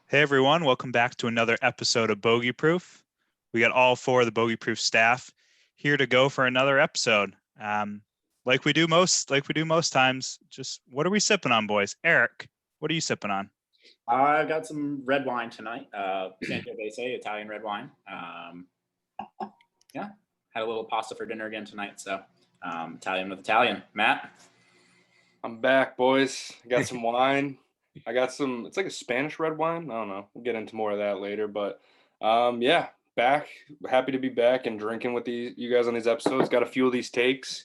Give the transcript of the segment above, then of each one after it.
Hey everyone, welcome back to another episode of Bogey Proof. We got all four of the Bogey Proof staff here to go for another episode. Like we do most times. Just what are we sipping on, boys? Eric, what are you sipping on? I've got some red wine tonight. Sangiovese, Italian red wine. Yeah, had a little pasta for dinner again tonight. So Italian with Italian. Matt? I'm back, boys. I got some wine. I got some, it's like a Spanish red wine. I don't know. We'll get into more of that later. But yeah, back. Happy to be back and drinking with you guys on these episodes. Got a few of these takes.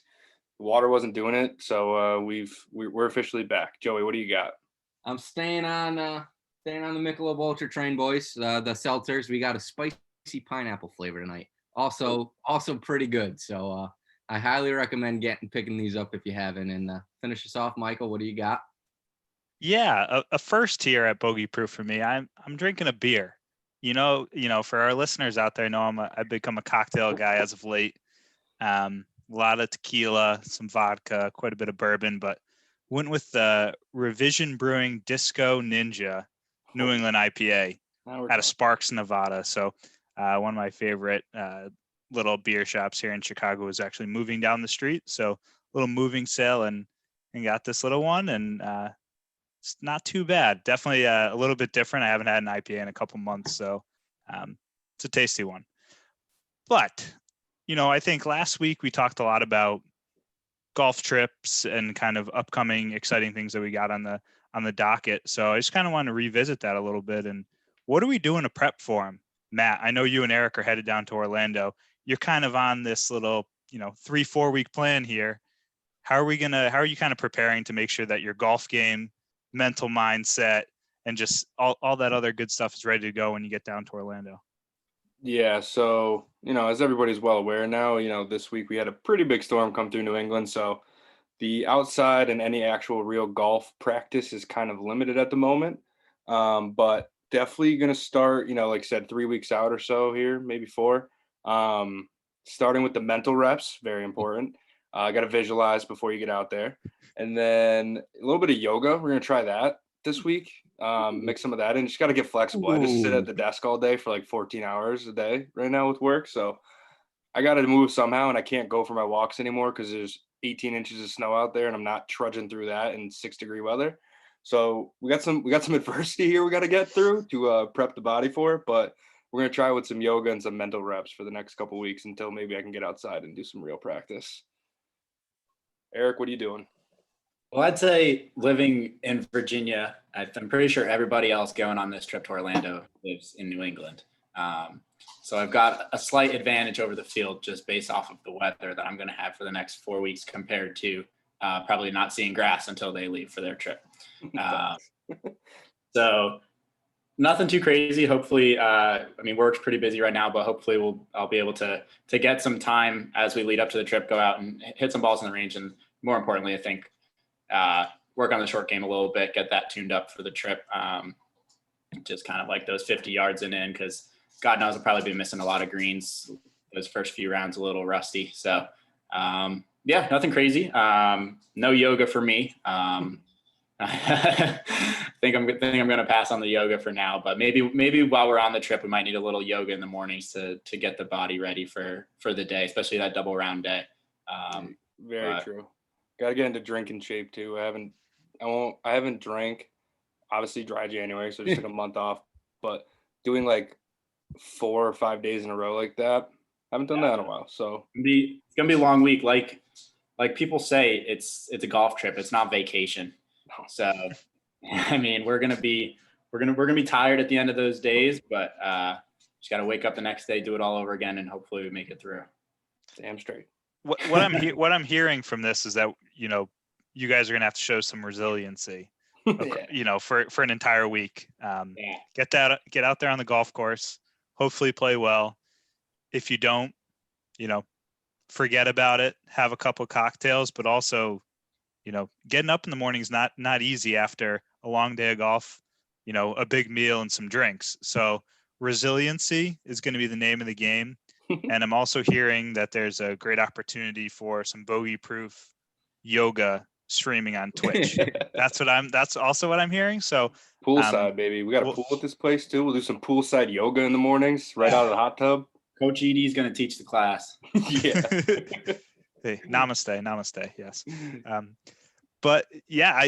The water wasn't doing it. So we're officially back. Joey, what do you got? I'm staying on the Michelob Ultra train, boys. The seltzers. We got a spicy pineapple flavor tonight. Also pretty good. So I highly recommend picking these up if you haven't. And finish us off, Michael. What do you got? Yeah, a first here at Bogey Proof for me. I'm drinking a beer. You know, for our listeners out there, I know I've become a cocktail guy as of late. A lot of tequila, some vodka, quite a bit of bourbon, but went with the Revision Brewing Disco Ninja New England IPA out of Sparks, Nevada. So one of my favorite little beer shops here in Chicago is actually moving down the street. So little moving sale and got this little one, and it's not too bad. Definitely a little bit different. I haven't had an IPA in a couple months, so it's a tasty one. But, I think last week we talked a lot about golf trips and kind of upcoming exciting things that we got on the docket. So I just kind of want to revisit that a little bit. And what are we doing to prep for them? Matt, I know you and Eric are headed down to Orlando. You're kind of on this little, 3-4 week plan here. How are you kind of preparing to make sure that your golf game, mental mindset, and just all that other good stuff is ready to go when you get down to Orlando? Yeah, so, as everybody's well aware now, this week we had a pretty big storm come through New England. So the outside and any actual real golf practice is kind of limited at the moment. But definitely going to start, like I said, 3 weeks out or so here, maybe 4. Starting with the mental reps, very important. I got to visualize before you get out there. And then a little bit of yoga. We're going to try that this week. Mix some of that in. Just got to get flexible. I just sit at the desk all day for like 14 hours a day right now with work. So I got to move somehow, and I can't go for my walks anymore because there's 18 inches of snow out there and I'm not trudging through that in 6-degree weather. So we got some adversity here we got to get through to prep the body for it, but we're going to try with some yoga and some mental reps for the next couple of weeks until maybe I can get outside and do some real practice. Eric, what are you doing? Well, I'd say living in Virginia, I'm pretty sure everybody else going on this trip to Orlando lives in New England. So I've got a slight advantage over the field just based off of the weather that I'm going to have for the next 4 weeks compared to probably not seeing grass until they leave for their trip. So nothing too crazy. Hopefully, work's pretty busy right now, but hopefully I'll be able to get some time as we lead up to the trip, go out and hit some balls in the range. And more importantly, I think work on the short game a little bit, get that tuned up for the trip. Just kind of like those 50 yards and in, because God knows I'll probably be missing a lot of greens. Those first few rounds a little rusty. So yeah, nothing crazy. No yoga for me. I think I'm going to pass on the yoga for now, but maybe while we're on the trip, we might need a little yoga in the mornings to get the body ready for the day, especially that double round day. Very true. Got to get into drinking shape too. I haven't drank, obviously dry January, so just took a month off, but doing like 4 or 5 days in a row like that, I haven't done that in a while. So it's gonna be a long week. Like people say, it's a golf trip. It's not vacation. So, we're gonna be tired at the end of those days, but just got to wake up the next day, do it all over again, and hopefully we make it through. Damn straight. What I'm hearing from this is that you guys are gonna have to show some resiliency, for an entire week. Get out there on the golf course. Hopefully, play well. If you don't, forget about it. Have a couple cocktails, but also, getting up in the morning is not easy after a long day of golf. A big meal and some drinks. So resiliency is going to be the name of the game. And I'm also hearing that there's a great opportunity for some bogey-proof yoga streaming on Twitch. That's also what I'm hearing. So Poolside, baby. We got a we'll- pool at this place too. We'll do some poolside yoga in the mornings, right out of the hot tub. Coach Edie is going to teach the class. Yeah. Hey, namaste. Yes. But yeah,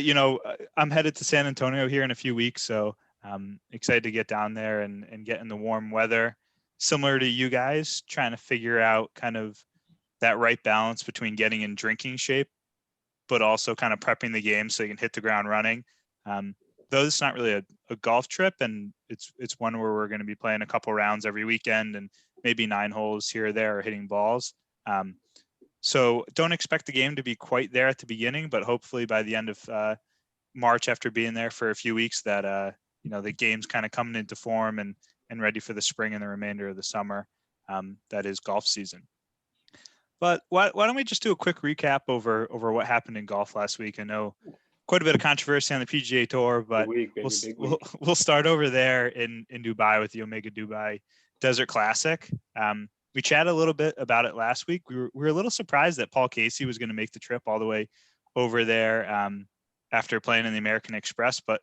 I'm headed to San Antonio here in a few weeks. So I'm excited to get down there and get in the warm weather. Similar to you guys, trying to figure out kind of that right balance between getting in drinking shape, but also kind of prepping the game so you can hit the ground running. Though it's not really a golf trip, and it's one where we're going to be playing a couple rounds every weekend and maybe 9 holes here or there or hitting balls. So don't expect the game to be quite there at the beginning, but hopefully by the end of March, after being there for a few weeks, that the game's kind of coming into form and ready for the spring and the remainder of the summer. That is golf season. But why don't we just do a quick recap over what happened in golf last week? I know quite a bit of controversy on the PGA Tour, but we'll start over there in Dubai with the Omega Dubai Desert Classic. We chatted a little bit about it last week. We were a little surprised that Paul Casey was going to make the trip all the way over there after playing in the American Express, but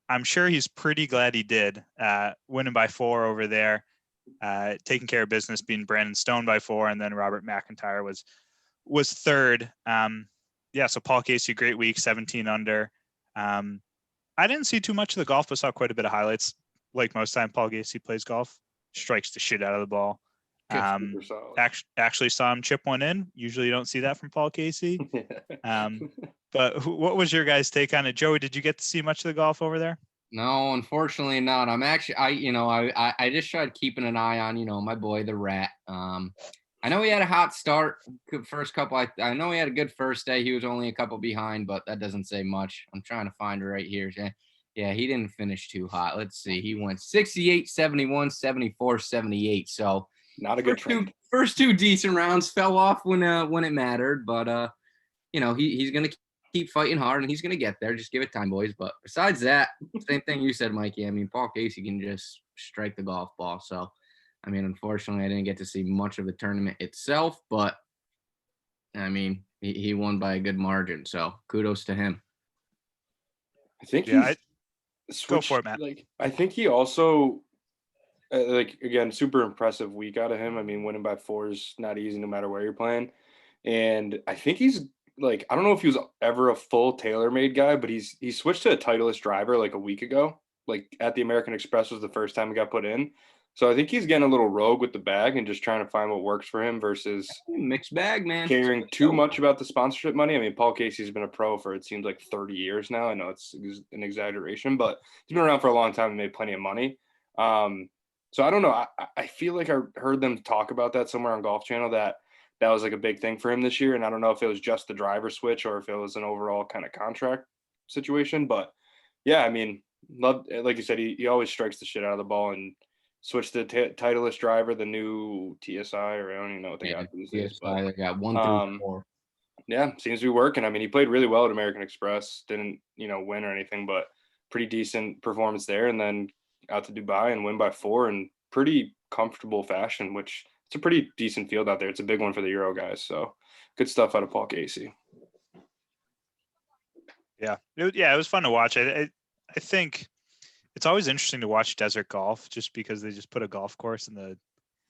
I'm sure he's pretty glad he did, winning by 4 over there, taking care of business, being Brandon Stone by 4, and then Robert McIntyre was third. So Paul Casey, great week, 17 under. I didn't see too much of the golf, but saw quite a bit of highlights. Like most time Paul Casey plays golf, strikes the shit out of the ball. Actually saw him chip one in. Usually you don't see that from Paul Casey. But what was your guys' take on it? Joey, did you get to see much of the golf over there? No, unfortunately not. I'm actually, I just tried keeping an eye on, my boy, the Rat. I know he had a hot start, first couple. I know he had a good first day. He was only a couple behind, but that doesn't say much. I'm trying to find it right here. Yeah, he didn't finish too hot. Let's see. He went 68, 71, 74, 78. So not a good trend. First two decent rounds, fell off when it mattered, but he's gonna keep fighting hard and he's gonna get there. Just give it time, boys. But besides that, same thing you said, Mikey. I mean, Paul Casey can just strike the golf ball. So, I mean, unfortunately, I didn't get to see much of the tournament itself, but I mean, he won by a good margin. So kudos to him. I think go for it, Matt. I think he also again, super impressive week out of him. I mean, winning by 4 is not easy no matter where you're playing. And I think he's I don't know if he was ever a full TaylorMade guy, but he switched to a Titleist driver like a week ago. Like at the American Express was the first time he got put in. So I think he's getting a little rogue with the bag and just trying to find what works for him versus mixed bag, man. Caring too much about the sponsorship money. I mean, Paul Casey's been a pro for, it seems like 30 years now. I know it's an exaggeration, but he's been around for a long time and made plenty of money. So I don't know. I feel like I heard them talk about that somewhere on Golf Channel that was like a big thing for him this year. And I don't know if it was just the driver switch or if it was an overall kind of contract situation. But yeah, I mean, like you said, he always strikes the shit out of the ball and switched the Titleist driver, the new TSI, or I don't even know what they got these days. But they got 1 through 4. Yeah, seems to be working. I mean, he played really well at American Express. Didn't, win or anything, but pretty decent performance there. And then out to Dubai and win by 4 in pretty comfortable fashion, which it's a pretty decent field out there. It's a big one for the Euro guys. So good stuff out of Paul Casey. Yeah. It was fun to watch. I think it's always interesting to watch desert golf just because they just put a golf course in the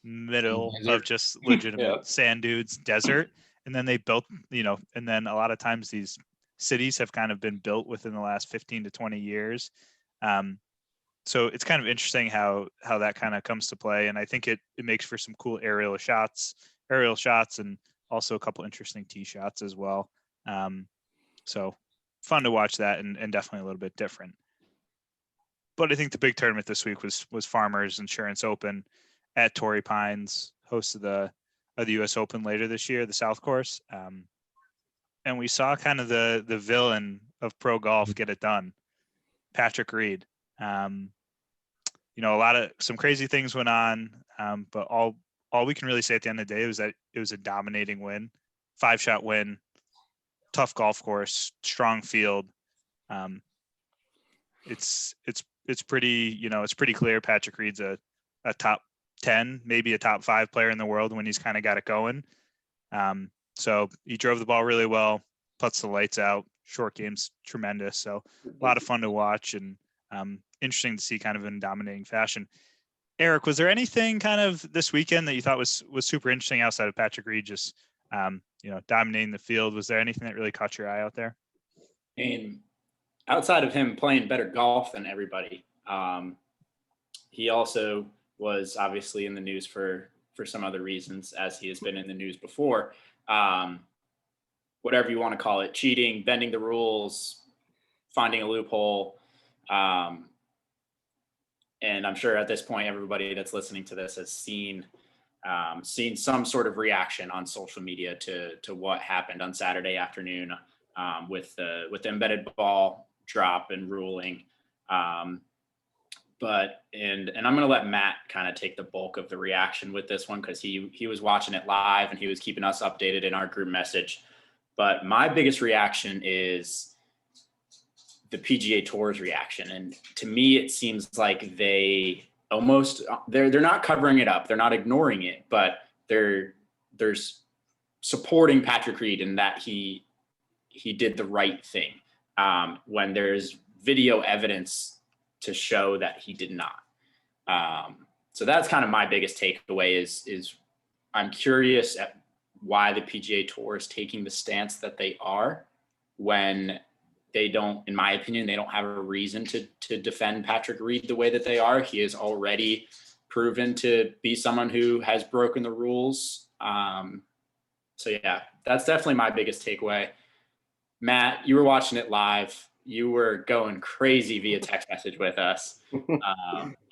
middle of just legitimate sand dudes desert. And then they built, and then a lot of times these cities have kind of been built within the last 15 to 20 years. So it's kind of interesting how that kind of comes to play. And I think it makes for some cool aerial shots and also a couple interesting tee shots as well. So fun to watch that and definitely a little bit different. But I think the big tournament this week was Farmers Insurance Open at Torrey Pines, host of the U.S. Open later this year, the South Course. And we saw kind of the villain of pro golf get it done, Patrick Reed. Some crazy things went on, but all we can really say at the end of the day was that it was a dominating win, 5-shot win, tough golf course, strong field. It's pretty, it's pretty clear Patrick Reed's a top 10, maybe a top 5 player in the world when he's kind of got it going. So he drove the ball really well, puts the lights out. Short game's tremendous. So a lot of fun to watch and interesting to see kind of in dominating fashion. Eric, was there anything kind of this weekend that you thought was super interesting outside of Patrick Reed just dominating the field? Was there anything that really caught your eye out there? I mean, outside of him playing better golf than everybody, he also was obviously in the news for some other reasons, as he has been in the news before. Whatever you want to call it, cheating, bending the rules, finding a loophole. And I'm sure at this point, everybody that's listening to this has seen some sort of reaction on social media to what happened on Saturday afternoon with the embedded ball drop and ruling. But I'm going to let Matt kind of take the bulk of the reaction with this one, because he was watching it live and he was keeping us updated in our group message. But my biggest reaction is the PGA Tour's reaction. And to me, it seems like they're not covering it up. They're not ignoring it, but they're supporting Patrick Reed in that he did the right thing when there's video evidence to show that he did not. So that's kind of my biggest takeaway is I'm curious at why the PGA Tour is taking the stance that they are when they don't, in my opinion, they don't have a reason to defend Patrick Reed the way that they are. He is already proven to be someone who has broken the rules. So yeah, that's definitely my biggest takeaway. Matt, you were watching it live. You were going crazy via text message with us.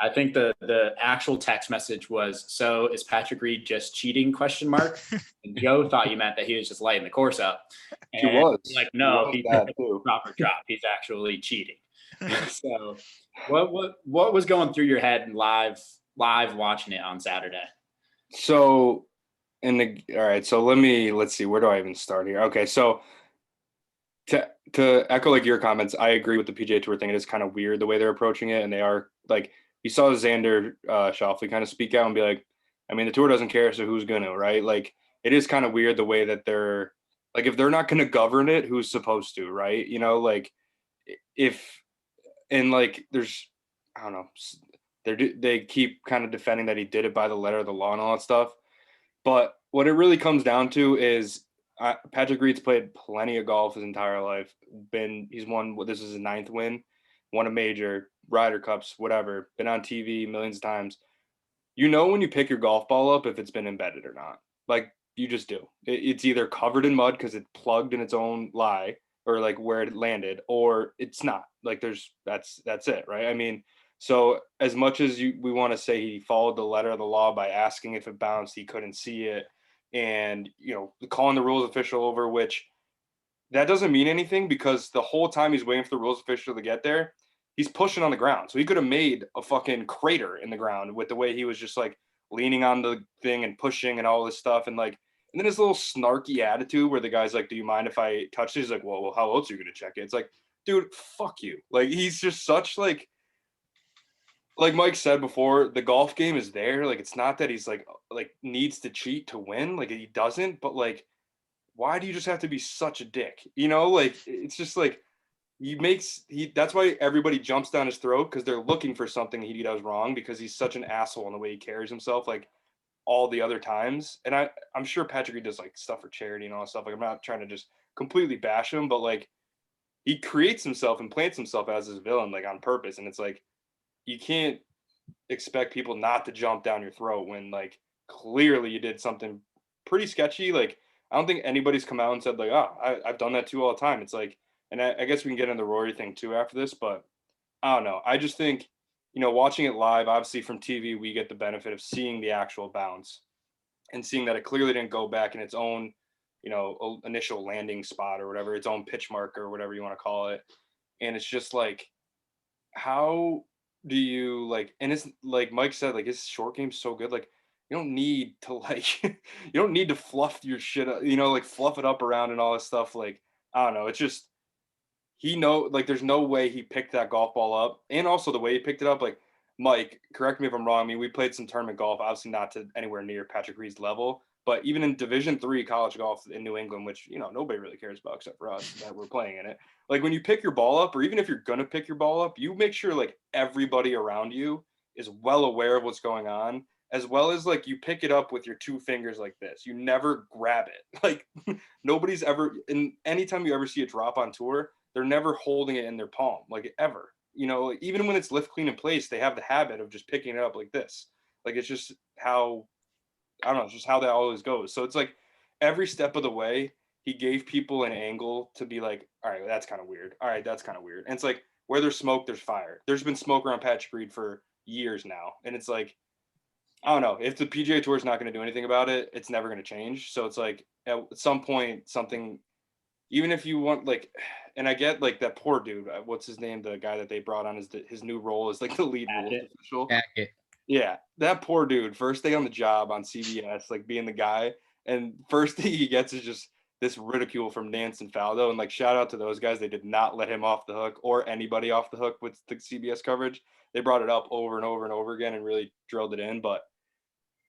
I think the actual text message was, "So is Patrick Reed just cheating?" ? And Joe thought you meant that he was just lighting the course up. And He was. like, no, He he's was that too. proper drop. He's actually cheating. So what was going through your head live watching it on Saturday? So all right, so let's see, where do I even start here? Okay, so to echo like your comments, I agree with the PGA Tour thing. It is kind of weird the way they're approaching it, and they are like, you saw Xander Schauffele kind of speak out and be like, I mean, the tour doesn't care, so who's gonna, right? Like, it is kind of weird the way that they're like, if they're not gonna govern it, who's supposed to, right? You know, like there's, I don't know, they keep kind of defending that he did it by the letter of the law and all that stuff, but what it really comes down to is Patrick Reed's played plenty of golf his entire life. He's won, this is his 9th win, won a major, Ryder Cups, whatever, been on TV millions of times. You know when you pick your golf ball up if it's been embedded or not. Like, you just do. It's either covered in mud because it plugged in its own lie, or like where it landed, or it's not. Like, that's it, right? I mean, so as much as we want to say he followed the letter of the law by asking if it bounced, he couldn't see it, and calling the rules official over, which that doesn't mean anything, because the whole time he's waiting for the rules official to get there, he's pushing on the ground. So he could have made a fucking crater in the ground with the way he was just like leaning on the thing and pushing and all this stuff. And then his little snarky attitude where the guy's like, "Do you mind if I touch it?" He's like, well, how else are you going to check it? It's like, dude, fuck you. Like, he's just such like Mike said before, the golf game is there. Like, it's not that he's like needs to cheat to win. Like, he doesn't, but like, why do you just have to be such a dick? Like, it's just like, that's why everybody jumps down his throat, because they're looking for something he does wrong, because he's such an asshole in the way he carries himself, like all the other times. And I'm sure Patrick Reed does like stuff for charity and all that stuff. Like, I'm not trying to just completely bash him, but like, he creates himself and plants himself as his villain, like on purpose. And it's like, you can't expect people not to jump down your throat when like clearly you did something pretty sketchy. Like, I don't think anybody's come out and said like, "Oh, I've done that too all the time." It's like, and I guess we can get into the Rory thing too after this, but I don't know. I just think, watching it live, obviously from TV, we get the benefit of seeing the actual bounce and seeing that it clearly didn't go back in its own, initial landing spot or whatever, its own pitch mark or whatever you want to call it. And it's just like, how do you and it's like Mike said, like, his short game's so good. Like, you don't need to you don't need to fluff your shit up, fluff it up around and all this stuff. Like, I don't know. It's just, there's no way he picked that golf ball up. And also the way he picked it up, like, Mike, correct me if I'm wrong. I mean, we played some tournament golf, obviously not to anywhere near Patrick Reed's level, But even in Division III college golf in New England, which, you know, nobody really cares about except for us that we're playing in it. Like when you pick your ball up, or even if you're going to pick your ball up, you make sure like everybody around you is well aware of what's going on, as well as like you pick it up with your 2 fingers like this. You never grab it. Like nobody's ever, and anytime you ever see a drop on tour, they're never holding it in their palm, like ever. You know, even when it's lift, clean, in place, they have the habit of just picking it up like this. Like it's just how, I don't know, it's just how that always goes. So it's like every step of the way, he gave people an angle to be like, all right, that's kind of weird. All right, that's kind of weird. And it's like where there's smoke, there's fire. There's been smoke around Patrick Reed for years now. And it's like, I don't know, if the PGA Tour is not going to do anything about it, it's never going to change. So it's like at some point, something, even if you want like, and I get like that poor dude, what's his name? The guy that they brought on his new role is like the lead rules official. Packet. Yeah, that poor dude, first day on the job on CBS, like being the guy, and first thing he gets is just this ridicule from Nance and Faldo. And like, shout out to those guys. They did not let him off the hook or anybody off the hook with the CBS coverage. They brought it up over and over and over again and really drilled it in. But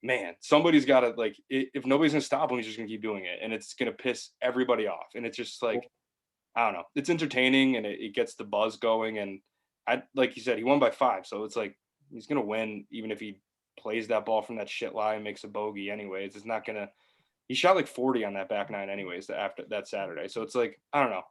man, somebody's got to like, if nobody's going to stop him, he's just going to keep doing it. And it's going to piss everybody off. And it's just like, I don't know, it's entertaining and it gets the buzz going. And like you said, he won by 5. So it's like, he's going to win even if he plays that ball from that shit lie and makes a bogey anyways. It's not going to, he shot like 40 on that back 9 anyways after that Saturday. So it's like, I don't know.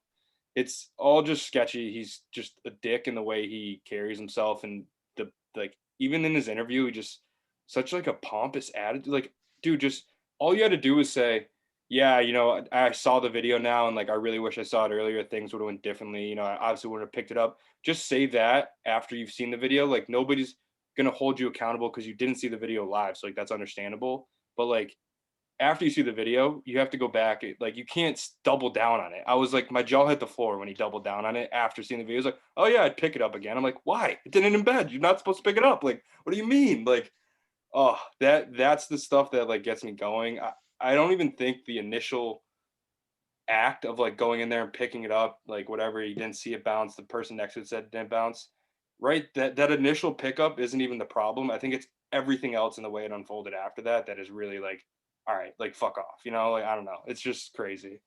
It's all just sketchy. He's just a dick in the way he carries himself. And the, like, even in his interview, he just such like a pompous attitude. Like, dude, just all you had to do was say, yeah, you know, I saw the video now and like, I really wish I saw it earlier. Things would have went differently. You know, I obviously would have picked it up. Just say that after you've seen the video. Like nobody's going to hold you accountable because you didn't see the video live. So like, that's understandable. But like, after you see the video, you have to go back. Like you can't double down on it. I was like, my jaw hit the floor when he doubled down on it after seeing the video. He's like, oh yeah, I'd pick it up again. I'm like, why? It didn't embed. You're not supposed to pick it up. Like, what do you mean? Like, oh, that's the stuff that like gets me going. I don't even think the initial act of like going in there and picking it up, like whatever, he didn't see it bounce. The person next to it said it didn't bounce. Right. That initial pickup isn't even the problem. I think it's everything else in the way it unfolded after that is really like, all right, like fuck off, you know, like I don't know. It's just crazy.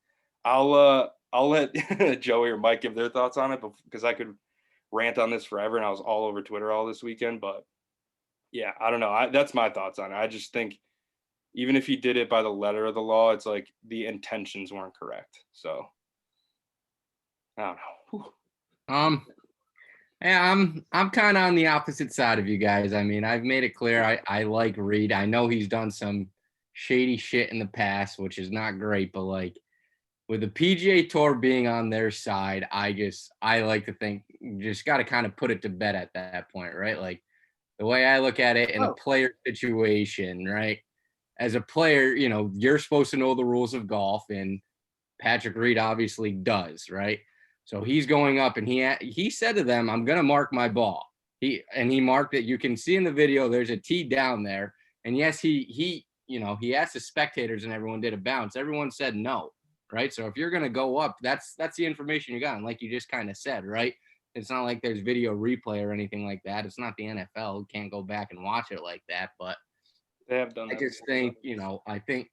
I'll let Joey or Mike give their thoughts on it because I could rant on this forever and I was all over Twitter all this weekend. But yeah, I don't know. That's my thoughts on it. I just think even if he did it by the letter of the law, it's like the intentions weren't correct. So I don't know. Whew. Yeah, I'm kind of on the opposite side of you guys. I mean, I've made it clear I like Reed. I know he's done some shady shit in the past, which is not great, but like with the PGA Tour being on their side, I like to think you just got to kind of put it to bed at that point, right? Like the way I look at it in a player situation, right? As a player, you know, you're supposed to know the rules of golf, and Patrick Reed obviously does, right? So he's going up, and he said to them, "I'm gonna mark my ball." He marked it. You can see in the video there's a tee down there, and yes, he asked the spectators, and everyone did a bounce. Everyone said no, right? So if you're gonna go up, that's the information you got, and like you just kind of said, right? It's not like there's video replay or anything like that. It's not the NFL. You can't go back and watch it like that, but They have done that. I just think, I think,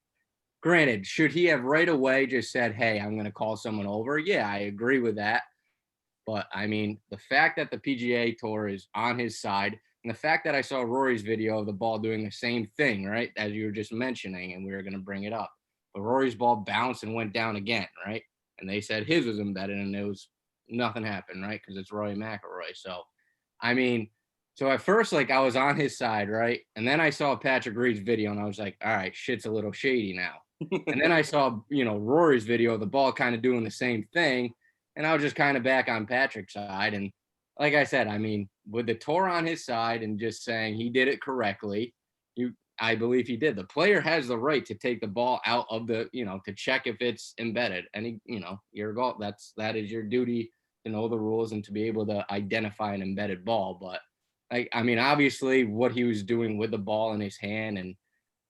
granted, should he have right away just said, hey, I'm going to call someone over? Yeah, I agree with that. But, I mean, the fact that the PGA Tour is on his side and the fact that I saw Rory's video of the ball doing the same thing, right, as you were just mentioning, and we were going to bring it up. But Rory's ball bounced and went down again, right? And they said his was embedded and nothing happened, right, because it's Rory McIlroy. So, I mean – so at first, like I was on his side, right? And then I saw Patrick Reed's video and I was like, all right, shit's a little shady now. And then I saw, Rory's video of the ball kind of doing the same thing. And I was just kind of back on Patrick's side. And like I said, I mean, with the tour on his side and just saying he did it correctly, I believe he did. The player has the right to take the ball out of the, to check if it's embedded. And, your goal, that is your duty to know the rules and to be able to identify an embedded ball. But I mean, obviously what he was doing with the ball in his hand and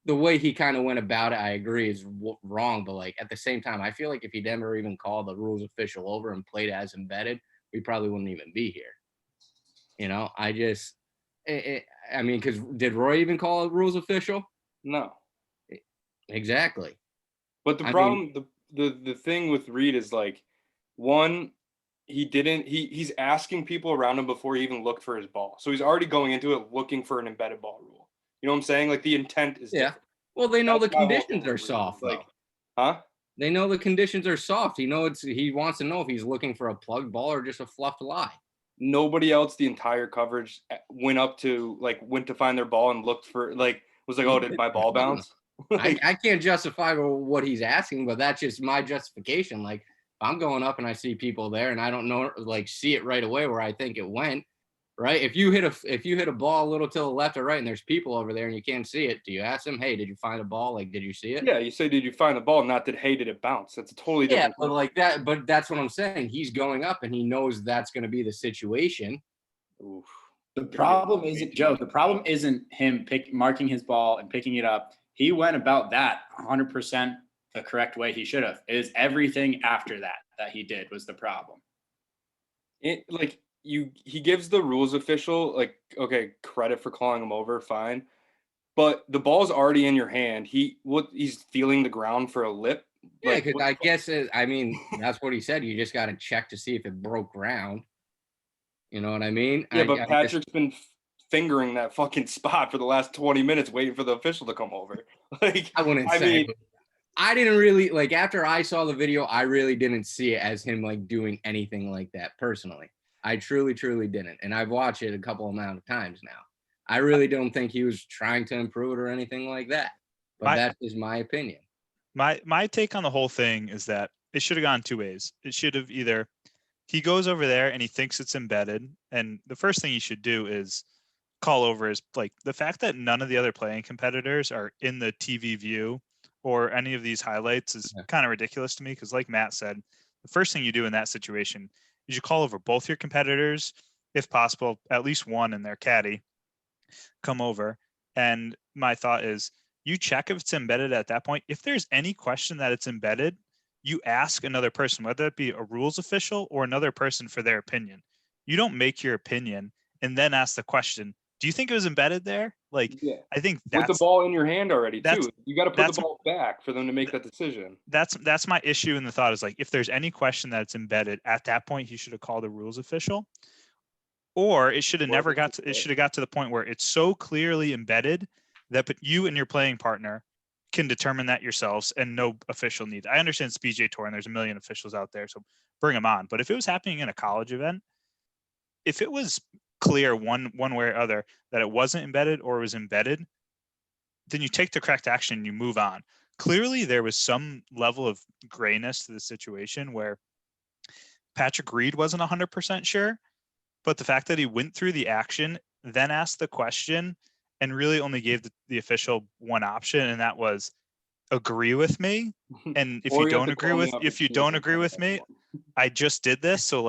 the way he kind of went about it, I agree is wrong. But like at the same time, I feel like if he never even called the rules official over and played as embedded, we probably wouldn't even be here. I mean, because did Roy even call a rules official? No. Exactly. But the I problem, the thing with Reed is like, one, he's asking people around him before he even looked for his ball. So he's already going into it looking for an embedded ball rule. You know what I'm saying? Like the intent is Yeah. different. Well, they know That's the my whole thing conditions are with Reed. soft, Like, though. huh? They know the conditions are soft. He wants to know if he's looking for a plugged ball or just a fluffed lie. Nobody else the entire coverage went to find their ball and looked for was like, oh, did my ball bounce? I can't justify what he's asking, but that's just my justification. Like, if I'm going up and I see people there and I don't know, like, see it right away where I think it went, right? If you hit a ball a little to the left or right and there's people over there and you can't see it, do you ask them, hey, did you find a ball? Like, did you see it? Yeah, you say, did you find the ball? Not that, hey, did it bounce? That's a totally different. Yeah, but like that, but that's what I'm saying. He's going up and he knows that's going to be the situation. Oof. The problem isn't Joe. The problem isn't him marking his ball and picking it up. He went about that 100% the correct way he should have. It is everything after that he did was the problem. He gives the rules official okay, credit for calling him over, fine, but the ball's already in your hand. He's feeling the ground for a lip. Yeah, because I guess that's what he said. You just got to check to see if it broke ground. You know what I mean? Yeah, but Patrick's been fingering that fucking spot for the last 20 minutes, waiting for the official to come over. Like, I wouldn't say. I didn't really after I saw the video, I really didn't see it as him doing anything like that personally. I truly didn't. And I've watched it a couple amount of times now. I really don't think he was trying to improve it or anything like that. But that is my opinion. My take on the whole thing is that it should have gone two ways. It should have either he goes over there and he thinks it's embedded, and the first thing he should do is call over is the fact that none of the other playing competitors are in the TV view or any of these highlights is kind of ridiculous to me, because like Matt said, the first thing you do in that situation is you call over both your competitors, if possible, at least one and their caddy, come over. And my thought is you check if it's embedded at that point. If there's any question that it's embedded, you ask another person, whether it be a rules official or another person, for their opinion. You don't make your opinion and then ask the question, do you think it was embedded there? I think that's with the ball in your hand already too. You got to put the ball back for them to make that decision. That's my issue. And the thought is if there's any question that it's embedded at that point, he should have called a rules official, or it should have it should have got to the point where it's so clearly embedded that you and your playing partner can determine that yourselves and no official needs. I understand it's PGA Tour and there's a million officials out there, so bring them on. But if it was happening in a college event, if it was clear one way or other that it wasn't embedded or was embedded, then you take the correct action and you move on. Clearly, there was some level of grayness to the situation where Patrick Reed wasn't 100% sure, but the fact that he went through the action, then asked the question, and really only gave the official one option, and that was agree with me. And if you don't agree with me, I just did this. So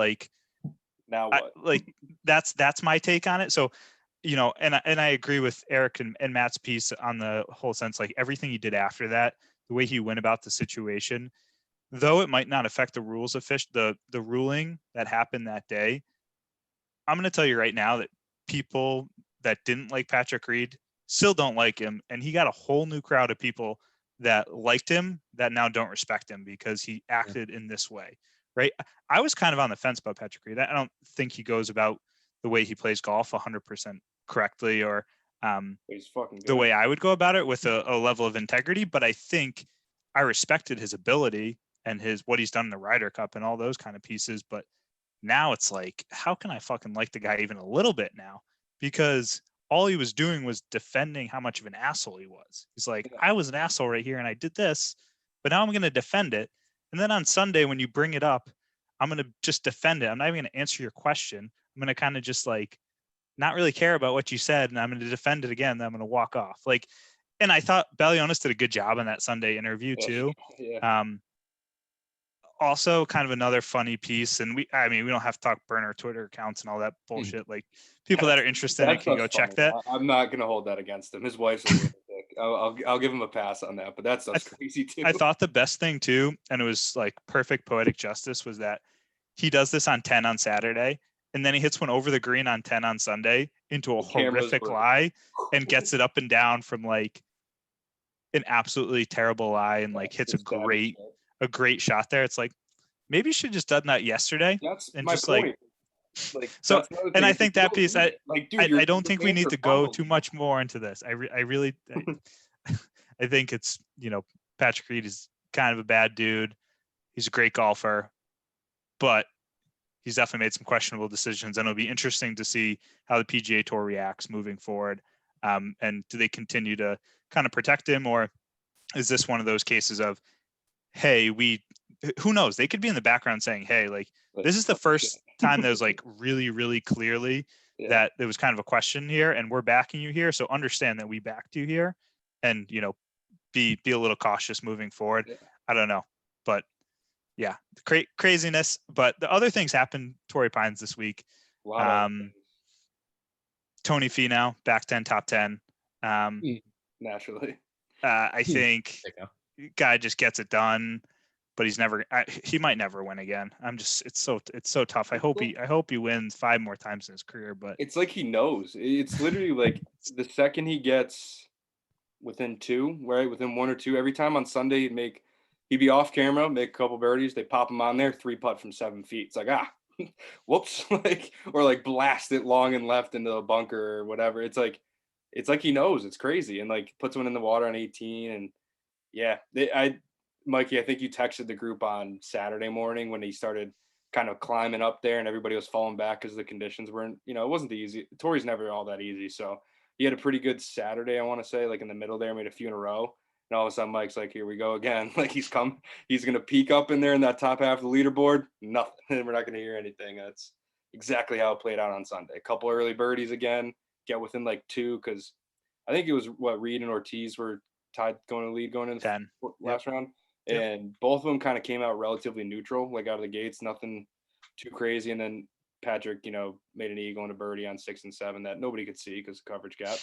now what? That's my take on it. So, and I agree with Eric and Matt's piece on the whole sense, everything he did after that, the way he went about the situation, though it might not affect the rules the ruling that happened that day. I'm going to tell you right now that people that didn't like Patrick Reed still don't like him. And he got a whole new crowd of people that liked him that now don't respect him because he acted in this way. Right. I was kind of on the fence about Patrick Reed. I don't think he goes about the way he plays golf 100% correctly, or he's fucking good. The way I would go about it with a level of integrity. But I think I respected his ability and what he's done in the Ryder Cup and all those kind of pieces. But now it's how can I fucking like the guy even a little bit now? Because all he was doing was defending how much of an asshole he was. He's I was an asshole right here and I did this, but now I'm going to defend it. And then on Sunday, when you bring it up, I'm going to just defend it. I'm not even going to answer your question. I'm going to kind of just not really care about what you said. And I'm going to defend it again. Then I'm going to walk off. And I thought Balionis did a good job on that Sunday interview too. Yeah. Also kind of another funny piece. And we don't have to talk burner Twitter accounts and all that bullshit. People that are interested in it can go check that. I'm not going to hold that against him. His wife's a lunatic. I'll give him a pass on that, but that's crazy too. I thought the best thing too, and it was perfect poetic justice, was that he does this on 10 on Saturday, and then he hits one over the green on 10 on Sunday into a horrific lie and gets it up and down from an absolutely terrible lie and like hits a great shot there, it's like maybe you should just done that yesterday. That's and my just point. Like so that's another and thing. I It's think like, that piece like, dude, I don't think we need to go fumbles. too much more into this. I really I think it's, Patrick Reed is kind of a bad dude. He's a great golfer, but he's definitely made some questionable decisions, and it'll be interesting to see how the PGA Tour reacts moving forward. And do they continue to kind of protect him, or is this one of those cases of, hey, who knows? They could be in the background saying, hey, like this is the first time that was like really, really clearly that there was kind of a question here, and we're backing you here. So understand that we backed you here, and be a little cautious moving forward. I don't know, but yeah, craziness. But the other things happened, Torrey Pines this week. Tony Finau back 10, top 10. Naturally. I think guy just gets it done, but he might never win again. It's so tough. I hope he wins 5 more times in his career, but it's like he knows. It's literally like the second he gets within 2, right? Within 1 or 2, every time on Sunday he'd be off camera, make a couple birdies, they pop him on there, 3-putt from 7 feet. It's like, whoops, or like blast it long and left into a bunker or whatever. It's like he knows. It's crazy, and like puts one in the water on 18. And yeah, Mikey, I think you texted the group on Saturday morning when he started kind of climbing up there, and everybody was falling back because the conditions weren't, it wasn't the easy. Torrey's never all that easy, so he had a pretty good Saturday, I want to say, like in the middle there, made a few in a row. And all of a sudden, Mike's like, here we go again. Like he's going to peak up in there in that top half of the leaderboard. Nothing. We're not going to hear anything. That's exactly how it played out on Sunday. A couple early birdies again, get within like 2, because I think it was Reed and Ortiz were tied going to lead going into 10 last round. And both of them kind of came out relatively neutral, like out of the gates, nothing too crazy. And then Patrick, made an eagle and a birdie on 6 and 7 that nobody could see because of coverage gap.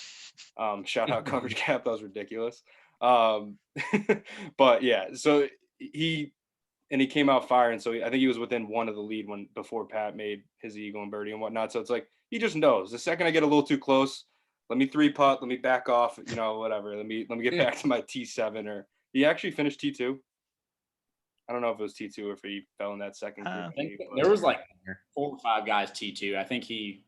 Shout out coverage gap. That was ridiculous. But yeah, so he came out firing. So I think he was within 1 of the lead before Pat made his eagle and birdie and whatnot. So it's like, he just knows the second I get a little too close, let me 3-putt, let me back off, whatever. Let me get back to my T7. Or he actually finished T2. I don't know if it was T2 or if he fell in that second group. I think there was like 4 or 5 guys T2. I think it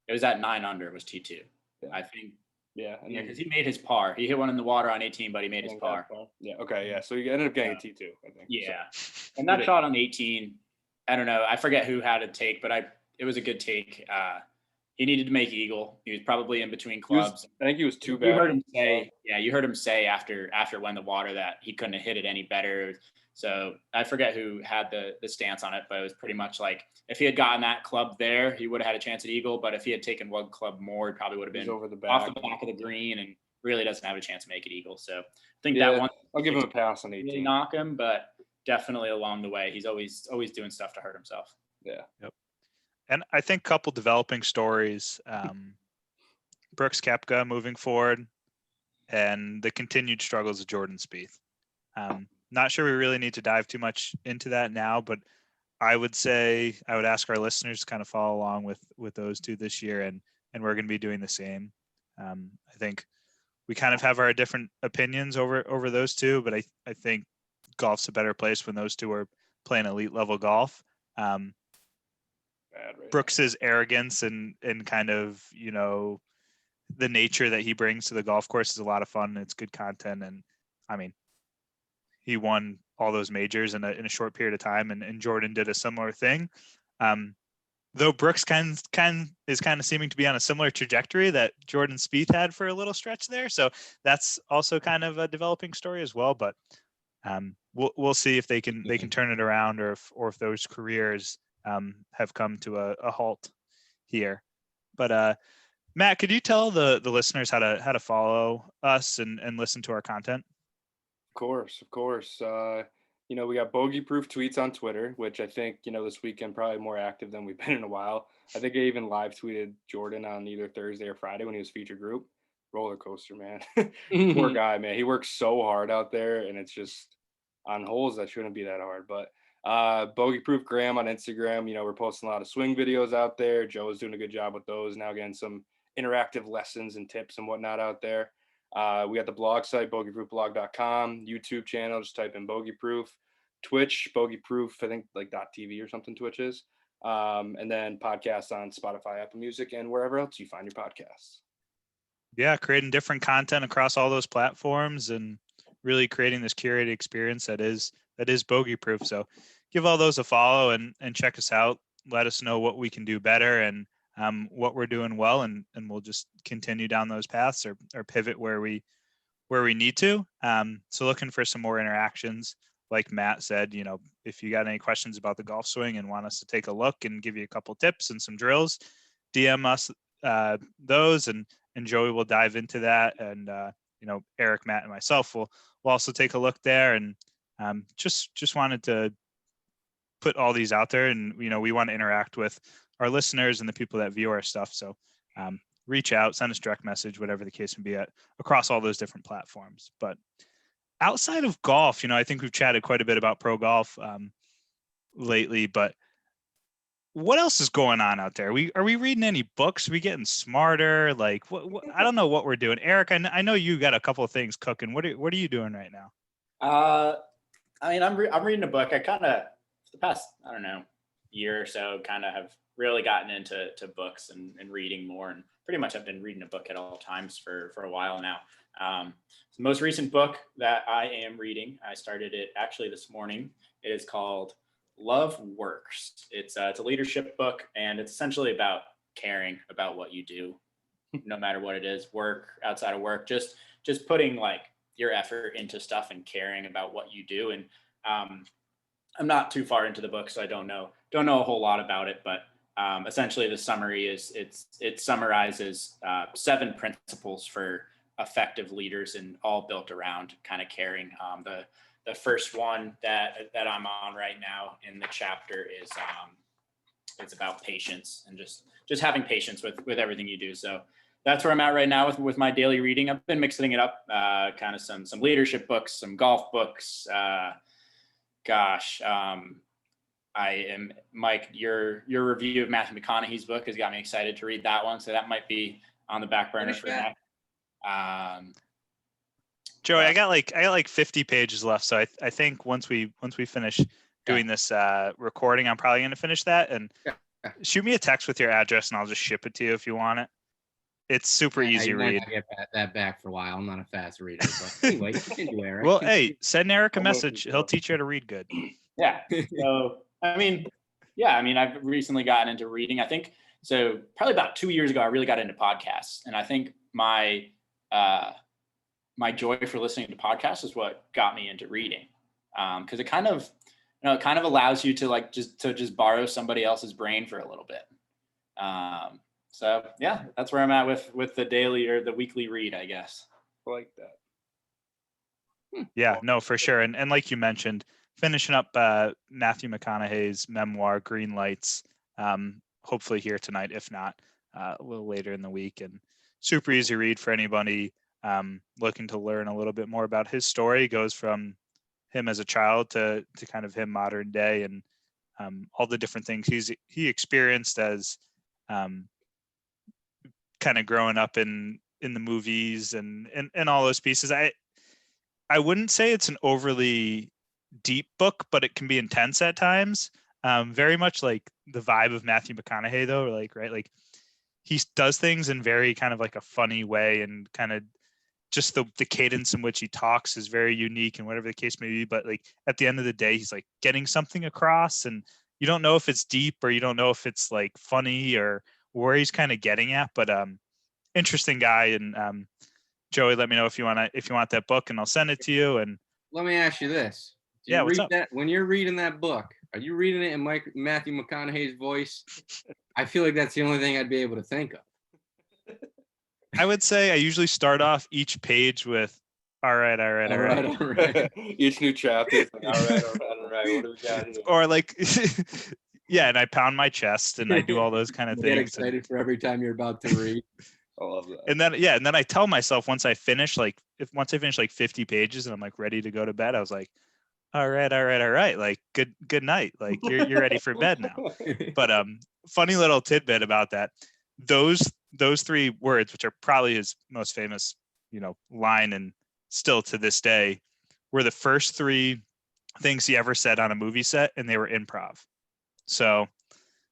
was at 9 under was T2. Yeah. I think. Yeah, because he made his par. He hit one in the water on 18, but he made his par. Yeah, okay, yeah. So he ended up getting a T2, I think. Yeah, so. And that shot on 18, I don't know. I forget who had a take, but it was a good take. He needed to make eagle. He was probably in between clubs. I think he was too bad. You heard him say after it went in the water that he couldn't have hit it any better. So I forget who had the stance on it, but it was pretty much like if he had gotten that club there, he would have had a chance at eagle. But if he had taken 1 club more, he probably would have been off the back of the green and really doesn't have a chance to make it eagle. So I think that one, I'll give him a pass on 18. Really knock him, but definitely along the way, he's always doing stuff to hurt himself. Yeah. Yep. And I think a couple developing stories, Brooks Koepka moving forward, and the continued struggles of Jordan Spieth. Not sure we really need to dive too much into that now, but I would ask our listeners to kind of follow along with those two this year, and we're going to be doing the same. I think we kind of have our different opinions over those two, but I think golf's a better place when those two are playing elite level golf. Brooks's arrogance and kind of, the nature that he brings to the golf course is a lot of fun, and it's good content. And I mean, he won all those majors in a short period of time, and Jordan did a similar thing. Though Brooks is kind of seeming to be on a similar trajectory that Jordan Spieth had for a little stretch there. So that's also kind of a developing story as well. But we'll see if they can turn it around, or if those careers have come to a halt here. But Matt, could you tell the listeners how to follow us and listen to our content? Of course. We got Bogey Proof Tweets on Twitter, which I think, this weekend probably more active than we've been in a while. I think I even live tweeted Jordan on either Thursday or Friday when he was feature group. Roller coaster, man. Poor guy, man. He works so hard out there, and it's just on holes that shouldn't be that hard. But Bogey Proof Graham on Instagram, we're posting a lot of swing videos out there. Joe's doing a good job with those now, getting some interactive lessons and tips and whatnot out there. We got the blog site, bogeyproofblog.com, YouTube channel, just type in bogeyproof, Twitch, bogeyproof, I think like .tv or something Twitch is. And then podcasts on Spotify, Apple Music, and wherever else you find your podcasts. Yeah, creating different content across all those platforms and really creating this curated experience that is bogey proof. So give all those a follow and check us out. Let us know what we can do better and what we're doing well, and we'll just continue down those paths or pivot where we need to. So looking for some more interactions. Like Matt said, if you got any questions about the golf swing and want us to take a look and give you a couple tips and some drills, DM us those, and Joey will dive into that. And Eric, Matt, and myself will also take a look there. And just wanted to put all these out there, and we want to interact with our listeners and the people that view our stuff. So reach out, send us direct message, whatever the case may be, across all those different platforms. But outside of golf, I think we've chatted quite a bit about pro golf lately, but what else is going on out there? Are we reading any books? Are we getting smarter? Like what I don't know what we're doing. Eric, I know you got a couple of things cooking. What are you doing right now? I'm reading a book. I kind of, for the past, I don't know, year or so, kind of have really gotten into books and reading more, and pretty much I've been reading a book at all times for a while now. The most recent book that I am reading, I started it actually this morning. It is called Love Works. It's a leadership book, and it's essentially about caring about what you do, no matter what it is, work, outside of work, just putting like your effort into stuff and caring about what you do. And I'm not too far into the book, so I don't know a whole lot about it, but essentially the summary is it summarizes 7 principles for effective leaders, and all built around kind of caring. The first one that I'm on right now in the chapter is it's about patience, and just having patience with everything you do. So that's where I'm at right now with my daily reading. I've been mixing it up, kind of some leadership books, some golf books. Mike, your review of Matthew McConaughey's book has got me excited to read that one. So that might be on the back burner for now. Joey, I got like 50 pages left. So I think once we finish doing this recording, I'm probably going to finish that, and shoot me a text with your address and I'll just ship it to you if you want it. It's super easy to read. I get that back for a while. I'm not a fast reader, but anyway, continue, Eric. Well, hey, send Eric a message. He'll teach you how to read good. Yeah. So, I've recently gotten into reading. I think so. Probably about 2 years ago, I really got into podcasts, and I think my joy for listening to podcasts is what got me into reading, because it kind of allows you to just borrow somebody else's brain for a little bit. So yeah, that's where I'm at with the daily or the weekly read, I guess. I like that. Yeah, no, for sure. And like you mentioned, finishing up Matthew McConaughey's memoir, Green Lights, hopefully here tonight, if not a little later in the week. And super easy read for anybody looking to learn a little bit more about his story. It goes from him as a child to kind of him modern day, and all the different things he experienced as kind of growing up in the movies and all those pieces. I wouldn't say it's an overly deep book, but it can be intense at times. Very much like the vibe of Matthew McConaughey though, like he does things in very kind of like a funny way, and kind of just the cadence in which he talks is very unique and whatever the case may be. But like at the end of the day, he's like getting something across, and you don't know if it's deep or you don't know if it's like funny or where he's kind of getting at, but interesting guy. And Joey, let me know if you want that book, and I'll send it to you. And let me ask you this. What's up? When you're reading that book, are you reading it in Matthew McConaughey's voice? I feel like that's the only thing I'd be able to think of. I would say I usually start off each page with, all right. Each new chapter is like, all right. What do we got here? Or like, yeah, and I pound my chest and I do all those kind of things. Get excited for every time you're about to read. I love that. And then I tell myself once I finish like 50 pages and I'm like ready to go to bed, I was like, all right. Like good night. Like you're ready for bed now. But funny little tidbit about that. Those 3 words, which are probably his most famous line, and still to this day, were the first 3 things he ever said on a movie set, and they were improv. So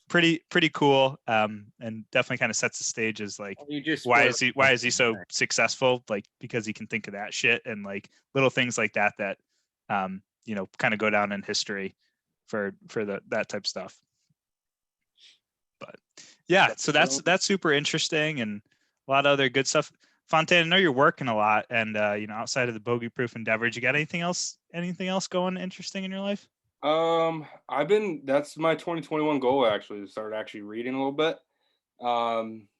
pretty cool. And definitely kind of sets the stage as like, why is he so successful? Like, because he can think of that shit, and like little things like that kind of go down in history for that type of stuff. But yeah, so that's super interesting, and a lot of other good stuff. Fontaine, I know you're working a lot, and outside of the bogey proof endeavor, you got anything else going interesting in your life? That's my 2021 goal, actually, to start actually reading a little bit.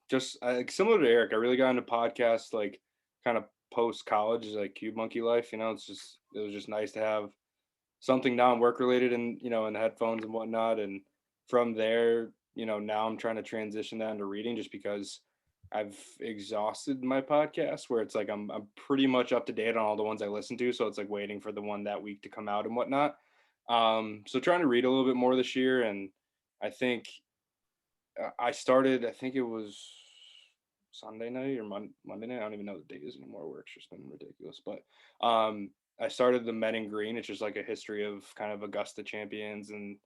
Just similar to Eric, I really got into podcasts like kind of post college, like Cube Monkey life. It was just nice to have something non-work related and in the headphones and whatnot. And from there, now I'm trying to transition that into reading, just because I've exhausted my podcast, where it's like I'm pretty much up to date on all the ones I listen to. So it's like waiting for the one that week to come out and whatnot. So trying to read a little bit more this year. And I think I think it was Sunday night or Monday night. I don't even know what the date is anymore. Work's just been ridiculous. But I started the Men in Green. It's just like a history of kind of Augusta champions and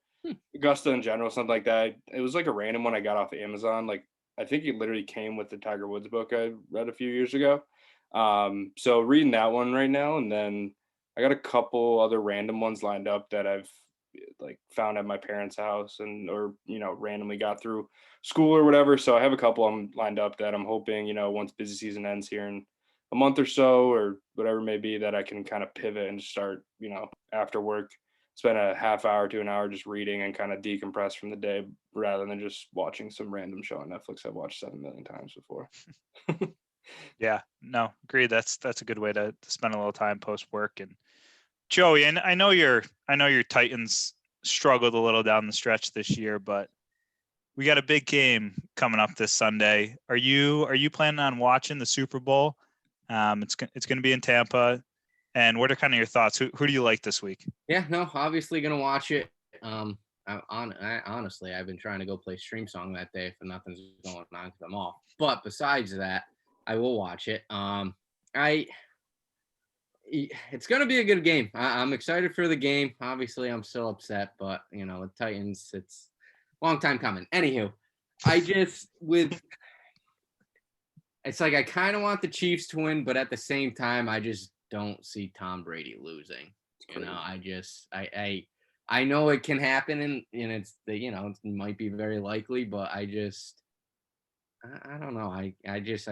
Augusta in general, something like that. It was like a random one I got off Amazon. Like, I think it literally came with the Tiger Woods book I read a few years ago. So reading that one right now, and then I got a couple other random ones lined up that I've like found at my parents' house or randomly got through school or whatever. So I have a couple of them lined up that I'm hoping, once busy season ends here in a month or so or whatever it may be, that I can kind of pivot and start, after work, spend a half hour to an hour just reading and kind of decompress from the day, rather than just watching some random show on Netflix I've watched 7 million times before. Yeah, no, agreed. That's a good way to spend a little time post work. And Joey, and I know your Titans struggled a little down the stretch this year, but we got a big game coming up this Sunday. Are you planning on watching the Super Bowl? It's going to be in Tampa. And what are kind of your thoughts? Who do you like this week? Yeah, no, obviously going to watch it. Honestly, I've been trying to go play Stream Song that day if nothing's going on because I'm off. But besides that, I will watch it. It's going to be a good game. I'm excited for the game. Obviously, I'm still upset, but with Titans, it's a long time coming. Anywho, it's like I kind of want the Chiefs to win, but at the same time, I just don't see Tom Brady losing. I know it can happen, and it's it might be very likely, but I don't know. I